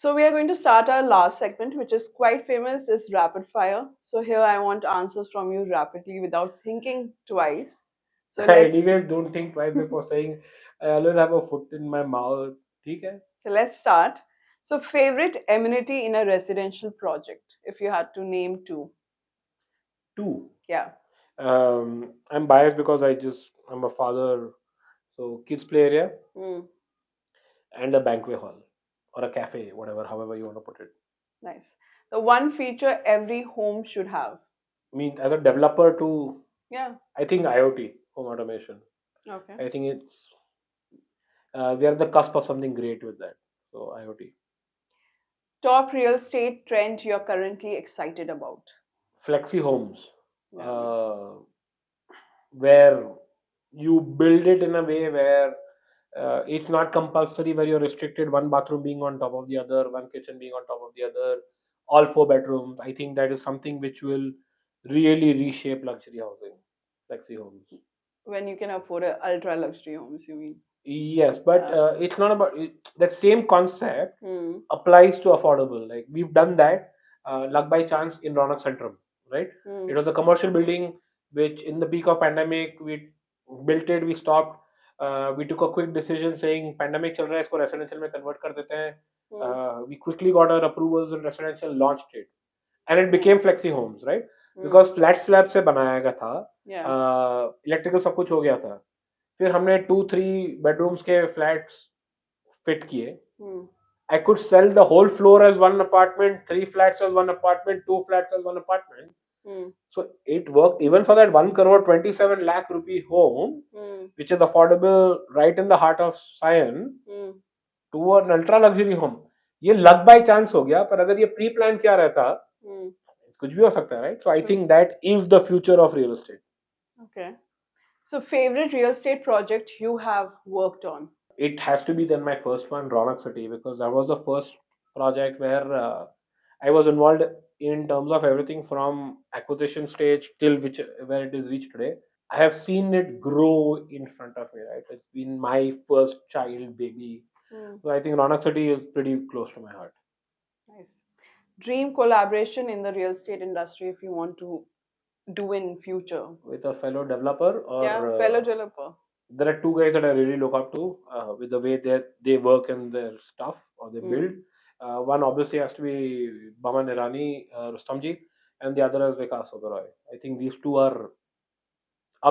So we are going to start our last segment, which is quite famous, is rapid fire. So here I want answers from you rapidly without thinking twice. So I let's anyways don't think twice before saying. I always have a foot in my mouth. ठीक है? start. So favorite amenity in a residential project, if you had to name two. Two. Yeah. I'm biased because I'm a father, so kids play area Mm, and a banquet hall or a cafe, whatever, however you want to put it. nice. The one feature every home should have. I mean, as a developer, to Yeah. I think IoT, home automation. Okay. I think we are at the cusp of something great with that. So IoT, Top real estate trend you're currently excited about. flexi homes, Yeah. uh, where you build it in a way where it's not compulsory, where you're restricted one bathroom being on top of the other, one kitchen being on top of the other, all four bedrooms. I think that is something which will really reshape luxury housing, flexi homes. When you can afford a ultra luxury homes, you mean? Yes, but Yeah. it's not about that same concept Hmm. applies to affordable. Like we've done that, luck by chance in Raunak Centrum, right? It Hmm. was a commercial building which, in the peak of pandemic, we built it, we stopped. We took a quick decision saying pandemic चल रहा है इसको residential में convert कर देते हैं. Hmm. We quickly got our approvals in residential, launched it, and it became Nice. flexi homes, right? Hmm. Because flat slab से बनाया गया था, Yeah. इलेक्ट्रिकल सब कुछ हो गया था. फिर हमने 2-3 बेडरूम्स के फ्लैट्स फिट किए. Hmm. I could sell the whole floor as one apartment, 3 flats as one apartment, 2 flats as one apartment. Hmm. So it worked even for that 1 crore 27 lakh rupee home, Hmm. which is affordable right in the heart of Sion, Hmm. to an ultra luxury home. ये luck by chance हो गया, पर अगर ये pre plan किया रहता, Hmm. कुछ भी हो सकता है, right? So I True. Think that is the future of real estate. Okay. So favorite real estate project you have worked on. It has to be then my first one, Raunak City, because that was the first project where I was involved in terms of everything from acquisition stage till which where it is reached today. I have seen it grow in front of me. Right, it's been my first child, baby. Hmm. So I think Raunak City is pretty close to my heart. Nice. Dream collaboration in the real estate industry if you want to do in future. With a fellow developer, Yeah, or fellow developer. there are two guys that I really look up to with the way they work and their stuff or they Hmm. build. One obviously has to be Baman Irani, Rustamji, and the other is Vikas Oberoi. I think these two are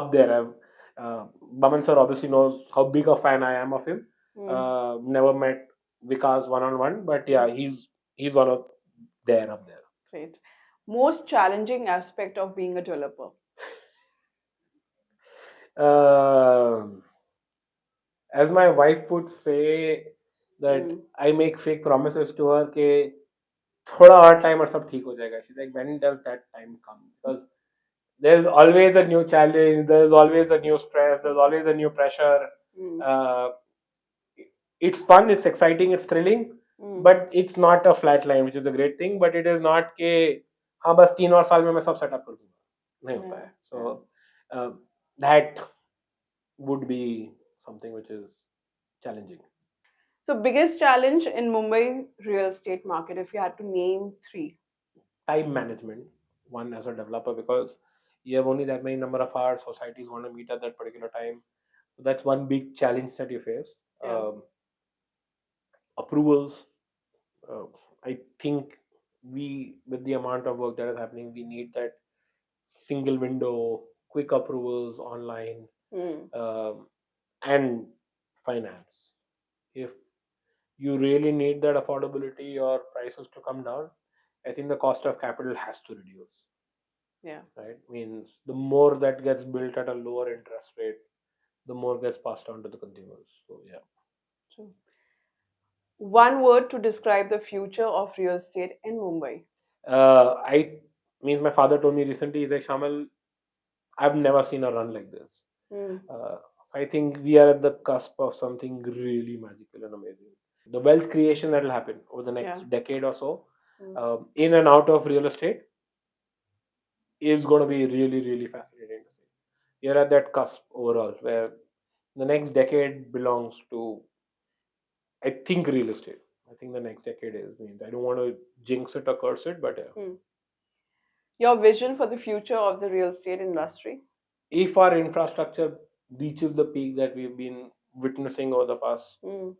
up there. Baman sir obviously knows how big a fan I am of him. Hmm. Never met Vikas one on one, but yeah, Hmm. he's one of there up there. Great. Most challenging aspect of being a developer. Um as my wife would say, that Hmm. I make fake promises to her कि थोड़ा और time और सब ठीक हो जाएगा. She's like, when does that time come? Because there's always a new challenge, there's always a new stress, there's always a new pressure. Hmm. Uh, it's fun, it's exciting, it's thrilling, Hmm. but it's not a flat line, which is a great thing. But it is not कि हाँ बस 3 और साल में मैं सब setup कर दूंगा, नहीं होता Yeah. है. Yeah. So that would be something which is challenging. So biggest challenge in Mumbai real estate market, if you had to name three. Time management, one, as a developer, because you have only that many number of hours societies want to meet at that particular time. So that's one big challenge that you face. Yeah. Approvals, uh, I think we, with the amount of work that is happening, we need that single window, quick approvals online. Hmm. um, and finance, if you really need that affordability or prices to come down, I think the cost of capital has to reduce. Yeah. Right? Means the more that gets built at a lower interest rate, the more gets passed on to the consumers. So yeah. True. One word to describe the future of real estate in Mumbai. I means my father told me recently, he's like, Shamal, I've never seen a run like this. Hmm. Uh, I think we are at the cusp of something really magical and amazing. The wealth creation that will happen over the Yeah. next decade or so, Hmm. in and out of real estate, is going to be really, really fascinating to see. You're at that cusp overall where the next decade belongs to, I think, real estate. I think the next decade is. I mean, I don't want to jinx it or curse it, but yeah. Hmm. Your vision for the future of the real estate industry? If our infrastructure reaches the peak that we've been witnessing over the past, Hmm.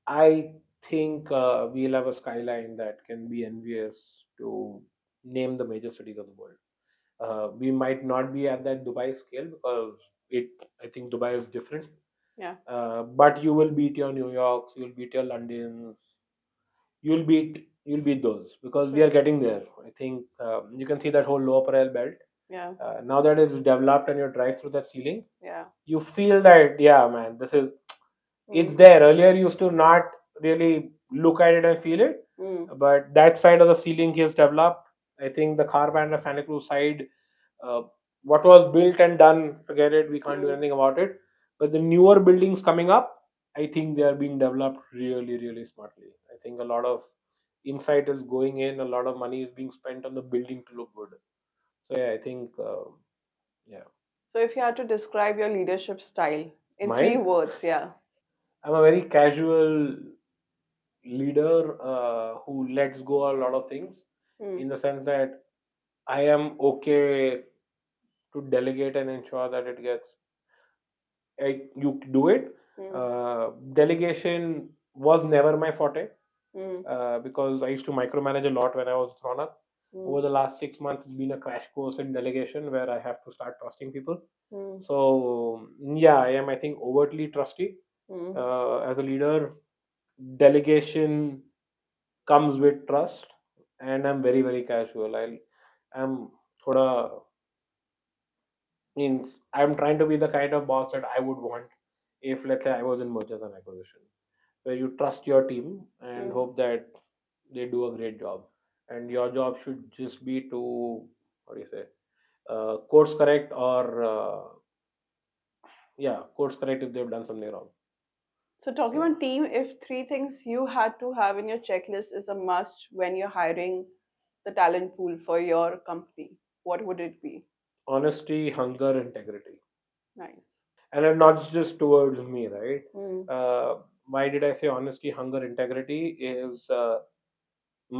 I think we'll have a skyline that can be envious to name the major cities of the world. We might not be at that Dubai scale because it. I think Dubai is different. Yeah. But you will beat your New Yorks, you'll beat your Londons, you'll beat those because we are True. getting there. I think you can see that whole lower parallel belt. Yeah. Now that it's developed and you drive through that ceiling, Yeah. you feel that yeah, man, this is it's Hmm. there. Earlier, you used to not really look at it and feel it, Hmm. but that side of the ceiling is developed. I think the car band and Santa Cruz side, uh, what was built and done, forget it. We can't do Hmm. anything about it. But the newer buildings coming up, I think they are being developed really, really smartly. I think a lot of insight is going in, a lot of money is being spent on the building to look good. So yeah, I think yeah, So, if you had to describe your leadership style in three mine. words, yeah. I'm a very casual leader who lets go a lot of things Hmm. in the sense that I am okay to delegate and ensure that it gets you do it. Hmm. Delegation was never my forte Hmm. because I used to micromanage a lot when I was Raunak. Hmm. Over the last 6 months, it's been a crash course in delegation where I have to start trusting people. Hmm. So yeah, I am I think overtly trusty Hmm. as a leader. Delegation comes with trust, and I'm very very casual. I'm thoda means I'm trying to be the kind of boss that I would want if let's say I was in mergers and acquisition, where you trust your team and Hmm. hope that they do a great job, and your job should just be to what do you say course correct or yeah course correct if they've done something wrong. So, talking So about team, if three things you had to have in your checklist is a must when you're hiring the talent pool for your company, what would it be? honesty, hunger, integrity, Nice. and then not just towards me, right? Hmm. Why did I say honesty, hunger, integrity? Is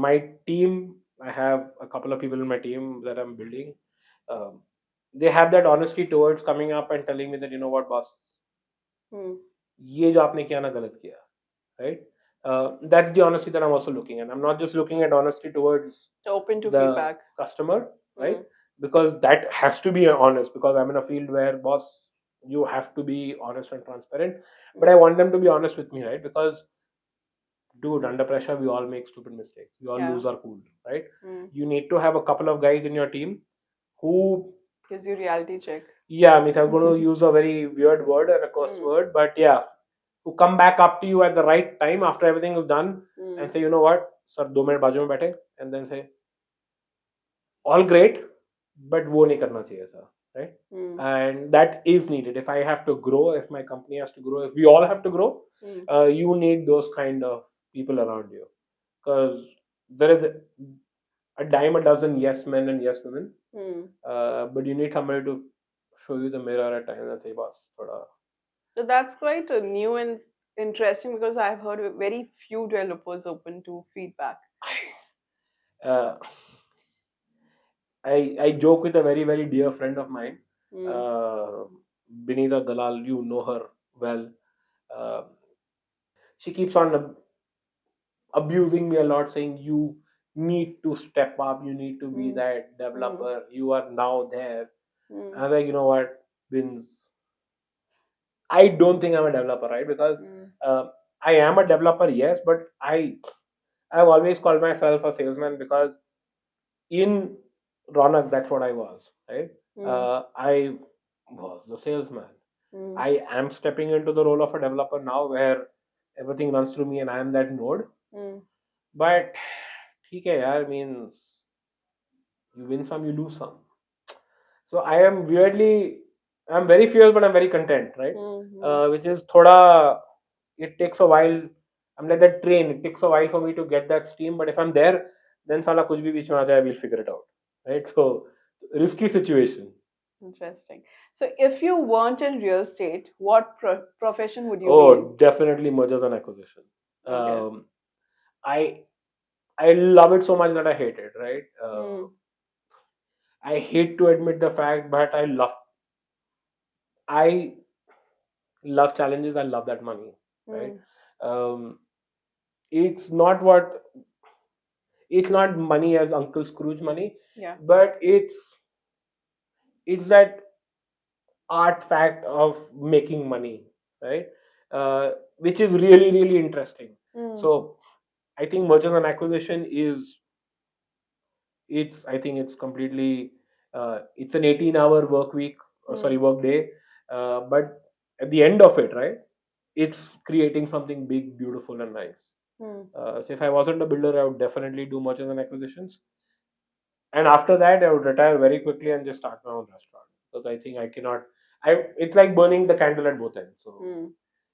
my team. I have a couple of people in my team that I'm building. Um, they have that honesty towards coming up and telling me that you know what, boss, Hmm. ये जो आपने किया ना गलत किया, right? That's the honesty that I'm also looking at. I'm not just looking at honesty towards So, open to the feedback. customer, right? Hmm. Because that has to be honest. Because I'm in a field where, boss, you have to be honest and transparent. But I Hmm. want them to be honest with me, right? Because, dude, under pressure, we all make stupid mistakes. We all Yeah. lose our cool, right? Hmm. You need to have a couple of guys in your team who, Gives you reality check. yeah, I mean, I'm going to use a very weird word and a curse Hmm. word, but yeah, who come back up to you at the right time after everything is done Hmm. and say, you know what, sir, 2 minute बाजू में बैठे, and then say, all great, but वो नहीं करना चाहिए था, right? Hmm. And that is needed. If I have to grow, if my company has to grow, if we all have to grow, Hmm. you need those kind of people around you because there is a dime a dozen yes men and yes women, Hmm. but you need somebody to show you the mirror at times and say, boss, thoda. So that's quite new and interesting because I've heard very few developers open to feedback. Uh, I joke with a very very dear friend of mine, Hmm. uh, Binita Dalal. You know her well. Uh, she keeps on abusing me a lot, saying you need to step up, you need to be Hmm. that Hmm. developer. You are now there. Hmm. And I'm like, you know what, Vince, I don't think I'm a developer, right? Because Hmm. uh, I am a developer, yes, but I've always called myself a salesman because in Ronak, that's what I was, right? Hmm. I was the salesman. Hmm. I am stepping into the role of a developer now where everything runs through me and I am that node. Hmm. But ठीक है यार, means you win some, you lose some. So I am weirdly, I'm very fierce, but I'm very content, right? Hmm. Hmm. Which is thoda, it takes a while. I'm like that train. It takes a while for me to get that steam, but if I'm there, then साला कुछ भी बीच में आ जाए, we'll figure it out, right? So risky situation. Interesting. So, if you weren't in real estate, what profession would you be in? Oh, definitely mergers and acquisition. Okay. Um, I I love it so much that I hate it, right? I hate to admit the fact, but I love challenges. I love that money, right? Um, it's not what it's not money as Uncle Scrooge money, Yeah. but it's that art fact of making money, right? Which is really really interesting. So I think mergers and acquisition is it's I think it's completely it's an 18-hour work week, or sorry, work day, but at the end of it, right, it's creating something big, beautiful, and nice. So if I wasn't a builder, I would definitely do mergers and acquisitions, and after that, I would retire very quickly and just start my own restaurant because I think I cannot. It's like burning the candle at both ends. So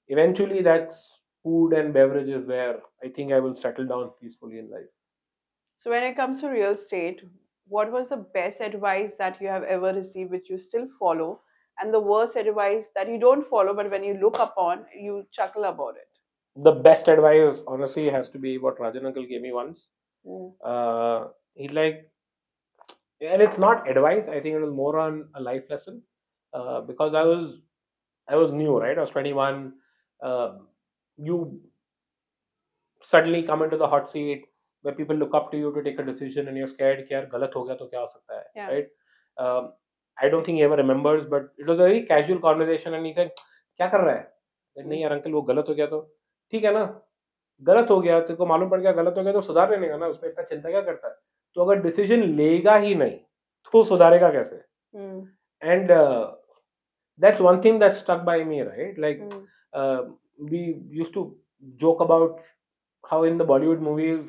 eventually, that's food and beverages where I think I will settle down peacefully in life. So when it comes to real estate, what was the best advice that you have ever received which you still follow, and the worst advice that you don't follow but when you look upon you chuckle about it? The best advice, honestly, has to be what Rajan uncle gave me once. Mm. He's like, and it's not advice. I think it was more on a life lesson because I was new, right? I was 21. You suddenly come into the hot seat where people look up to you to take a decision and you're scared कि यार गलत हो गया तो क्या हो सकता है, Yeah. right? I don't think he ever remembers, but it was a very casual conversation and he said क्या कर रहा है? I said, नहीं यार अंकल वो गलत हो गया तो ठीक है ना, गलत हो गया तेरे को मालूम पड़ गया गलत हो गया तो सुधार लेने का ना, उसमें इतना चिंता क्या करता है? तो अगर डिसीजन लेगा ही नहीं तो सुधारेगा कैसे? And that's one thing that stuck by me, right? Like uh, we used to joke about how in the Bollywood movies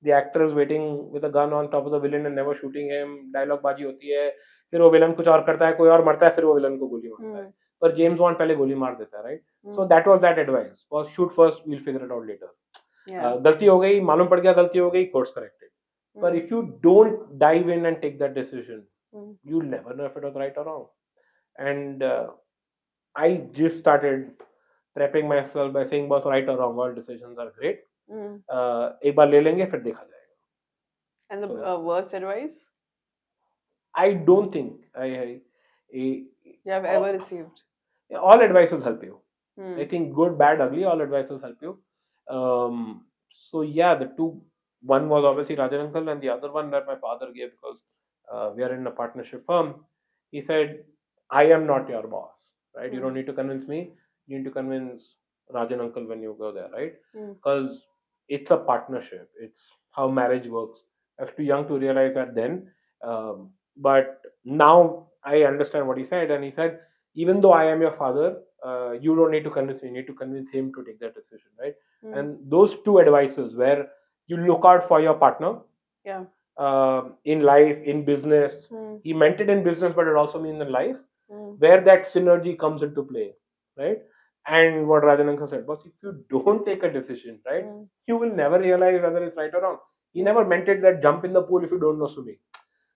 the actor is waiting with a gun on top of the villain and never shooting him. Dialogue बाजी होती है, फिर वो villain कुछ और करता है, कोई और मरता है, फिर वो विलन को गोली मारता है. पर जेम्स बॉन्ड पहले गोली मार देता है, right? So that was that advice. Was shoot first, we'll figure it out later. Yeah. गलती हो गई, मालूम पड़ गया गलती हो गई, course corrected. But if you don't dive in and take that decision, you'll never know if it was right or wrong. And I just started prepping myself by saying, boss, right or wrong, all decisions are great. एक बार ले लेंगे फिर देखा जाएगा. And the So worst advice I don't think I you have ever received? all advices help you. I Hmm. think good, bad, ugly, all advices help you. So yeah, the two, one was obviously Rajan uncle, and the other one that my father gave because we are in a partnership firm. He said, "I am not your boss, right? You don't need to convince me. You need to convince Rajan uncle when you go there, right? Because it's a partnership. It's how marriage works. I was too young to realize that then, but now I understand what he said, and he said, even though I am your father, you don't need to convince me. You need to convince him to take that decision, right? And those two advices, where you look out for your partner, Yeah. in life, in business. He meant it in business, but it also means in life, where that synergy comes into play, right? And what Rajan uncle said was, if you don't take a decision, right, you will never realize whether it's right or wrong. He never meant it that jump in the pool if you don't know swimming.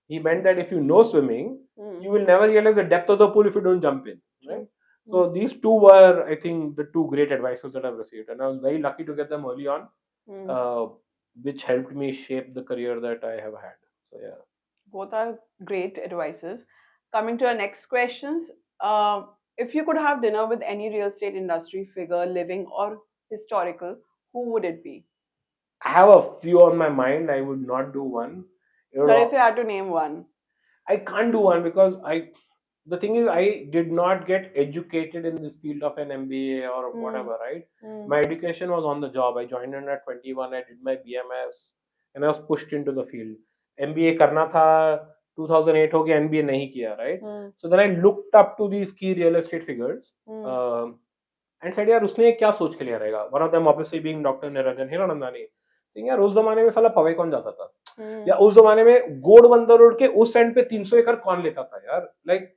He meant that if you know swimming, you will never realize the depth of the pool if you don't jump in, right? So these two were, I think, the two great advices that I've received, and I was very lucky to get them early on, uh, which helped me shape the career that I have had. So yeah. Both are great advices. Coming to our next questions, if you could have dinner with any real estate industry figure, living or historical, who would it be? I have a few on my mind. I would not do one. You But if know, you had to name one, I can't do one because the thing is, I did not get educated in this field of an MBA or whatever, right? My education was on the job. I joined in at 21. I did my BMS and I was pushed into the field. MBA करना था 2008 हो गया, MBA नहीं किया, right? So then I looked up to these key real estate figures and said, यार उसने क्या सोच के लिया रहेगा? One of them obviously being Dr. Niranjan Hiranandani. saying, यार उस जमाने में साला पवे कौन जाता था? या उस जमाने में गोड बंदर रोड के उस एंड पे 300 एकड़ कौन लेता था यार? लाइक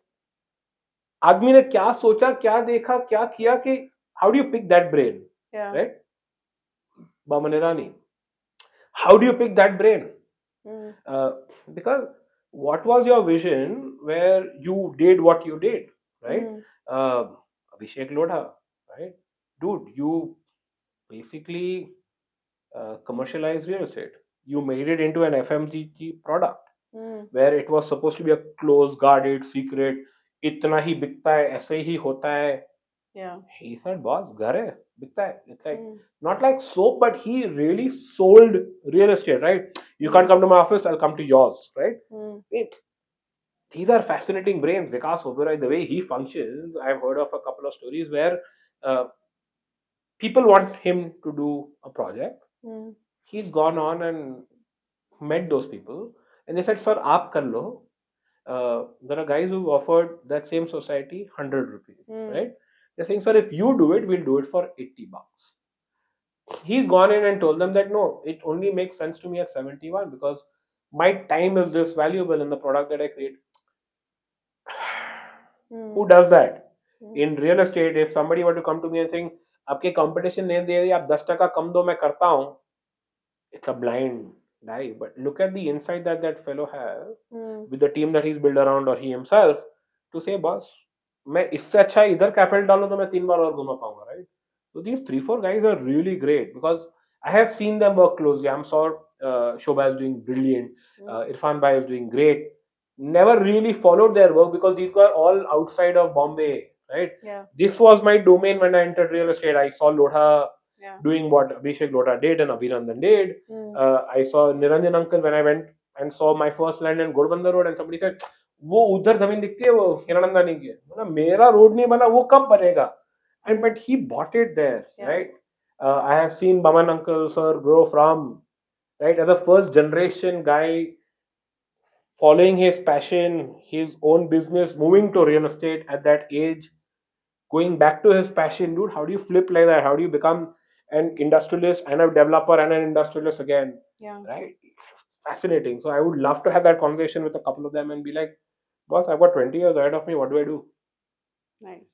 आदमी ने क्या सोचा, क्या देखा, क्या किया कि how do you pick that brain, right? बामनेरानी, how do you pick that brain? Because what was your vision where you did what you did, right? Abhishek Lodha, right? Dude, you basically commercialize real estate. You made it into an FMCG product Mm. where it was supposed to be a closed, guarded, secret. इतना ही बिकता है, ऐसे ही होता है. Yeah. He said, boss, घर है, बिकता है. It's like Mm. not like soap, but he really sold real estate, right? You can't come to my office, I'll come to yours, right? Mm. These are fascinating brains. Vikas Oberoi, the way he functions, I've heard of a couple of stories where uh, people want him to do a project. Mm. He's gone on and met those people, and they said, "Sir, aap kar lo." There are guys who offered that same society 100 rupees, Mm. right? They're saying, "Sir, if you do it, we'll do it for 80 bucks." He's gone in and told them that no, it only makes sense to me at 71 because my time is this valuable in the product that I create. Mm. Who does that? Mm. In real estate, if somebody were to come to me and saying, आपके competition ने दे दिया, आप 10 टका कम दो मैं करता हूँ, it's a blind lie. But look at the insight that that fellow has Mm. with the team that he's built around or he himself to say, boss, मैं इससे अच्छा इधर कैपिटल डालूं तो मैं 3 बार और घुमा पाऊंगा, right? So these 3 4 guys are really great because I have seen them work closely. I'm sure Shobha is doing brilliant. Mm. Irfan Bhai is doing great. Never really followed their work because these were all outside of Bombay, right? Yeah. This was my domain when I entered real estate. I saw Lodha Yeah. doing what Abhishek Lodha did and Abhirandan did. Mm. I saw Niranjan uncle when I went and saw my first land in Godbanda Road and somebody said, वो उधर जमीन दिखती है वो हिरानंदानी की है. बोला, मेरा रोड नहीं बना वो कब बनेगा. And but he bought it there, Yeah. right? I have seen Baman uncle sir grow from, right, as a first generation guy following his passion, his own business, moving to real estate at that age, going back to his passion. Dude, how do you flip like that? How do you become an industrialist and a developer and an industrialist again? Yeah. Right? Fascinating. So I would love to have that conversation with a couple of them and be like, boss, I've got 20 years ahead of me. What do I do? Nice.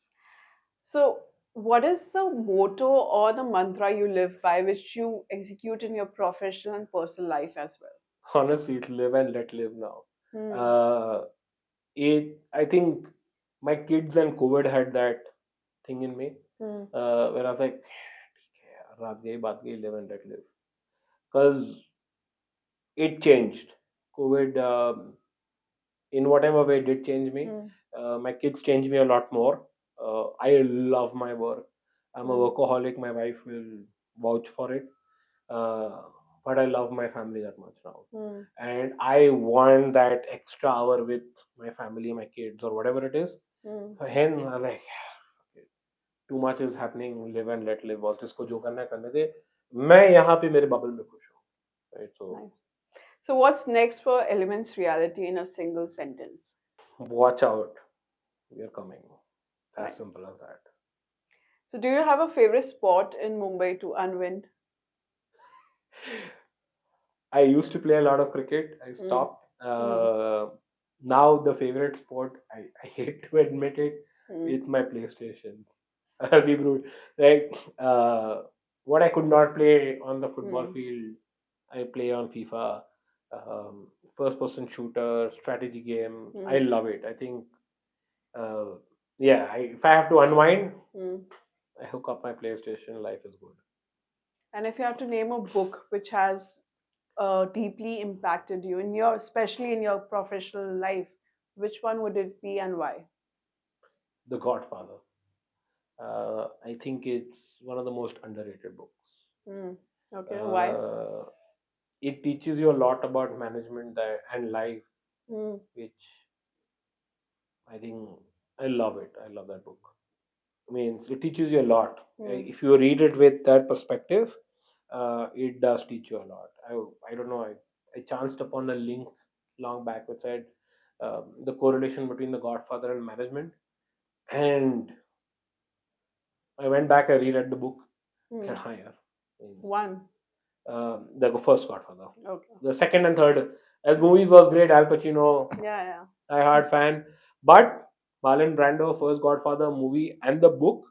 So, what is the motto or the mantra you live by, which you execute in your professional and personal life as well? Honestly, it's live and let live now. Hmm. Uh, I think my kids and COVID had that thing in me Hmm. where I was like, "ठीक है यार, रात गई बात गई, live and let live." Because it changed. COVID, in whatever way, did change me. Hmm. My kids changed me a lot more. I love my work. I'm a Hmm. workaholic. My wife will vouch for it. Uh, but I love my family that much now. Hmm. And I want that extra hour with my family, my kids, or whatever it is. Hmm. So hence, I was like, too much is happening, live and let live. Boss जिसको जो करना है करने दे. मैं यहाँ पे मेरे bubble में खुश हूँ. Right? So Nice. So, what's next for Elements Reality in a single sentence? watch out. We are coming. As Nice. simple as that. So, do you have a favorite spot in Mumbai to unwind? I used to play a lot of cricket. I Hmm. stopped. Hmm. Now the favorite sport, I hate to admit it, Hmm. it's my PlayStation. I'll be rude. Like what I could not play on the football Hmm. field, I play on FIFA. First person shooter, strategy game. I Hmm. love it. I think, uh, yeah, if I have to unwind, Hmm. I hook up my PlayStation. Life is good. And if you had to name a book which has deeply impacted you in your, especially in your professional life, which one would it be and why? The Godfather. I think it's one of the most underrated books. Hmm. Okay, why? Uh, it teaches you a lot about management and life, Hmm. which I think I love it. I love that book. I mean, it teaches you a lot. Hmm. If you read it with that perspective, it does teach you a lot. I don't know. I chanced upon a link long back which said the correlation between the Godfather and management, and I went back. I reread the book. I said, Hmm. "Hi, One. the first Godfather. Okay. The second and third, as movies was great. Al Pacino, Yeah, yeah. Die Hard fan, but Marlon Brando, first Godfather movie and the book.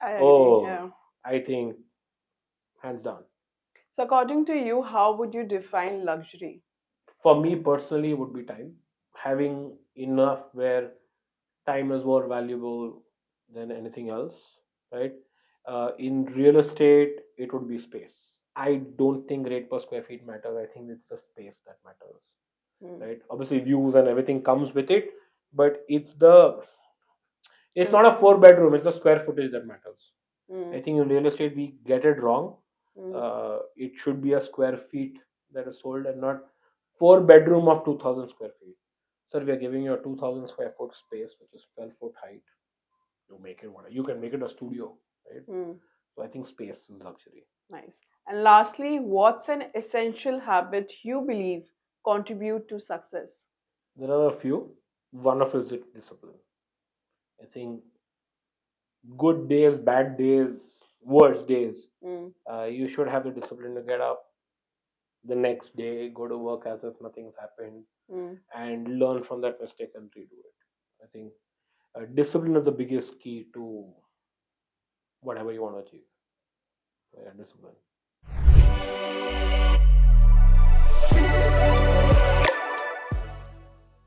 I agree. Oh, Yeah. I think hands down. So, according to you, how would you define luxury? For me personally, would be time. Having enough where time is more valuable than anything else, right? In real estate, it would be space. I don't think rate per square feet matters. I think it's the space that matters, Mm. right? Obviously, views and everything comes with it, but it's not a 4 bedroom. It's the square footage that matters. I Mm. think in real estate we get it wrong. Mm. It should be a square feet that is sold and not 4 bedroom of 2,000 square feet. Sir, we are giving you a 2,000 square foot space, which is 12 foot height. You make it what you can make it a studio, right? Mm. So I think space is luxury. Nice. And lastly, what's an essential habit you believe contribute to success? There are a few. One of is it discipline. I think good days, bad days, worse days. Mm. You should have the discipline to get up the next day, go to work as if nothing's happened, Mm. and learn from that mistake and redo it. I think discipline is the biggest key to whatever you want to achieve. Yeah, discipline.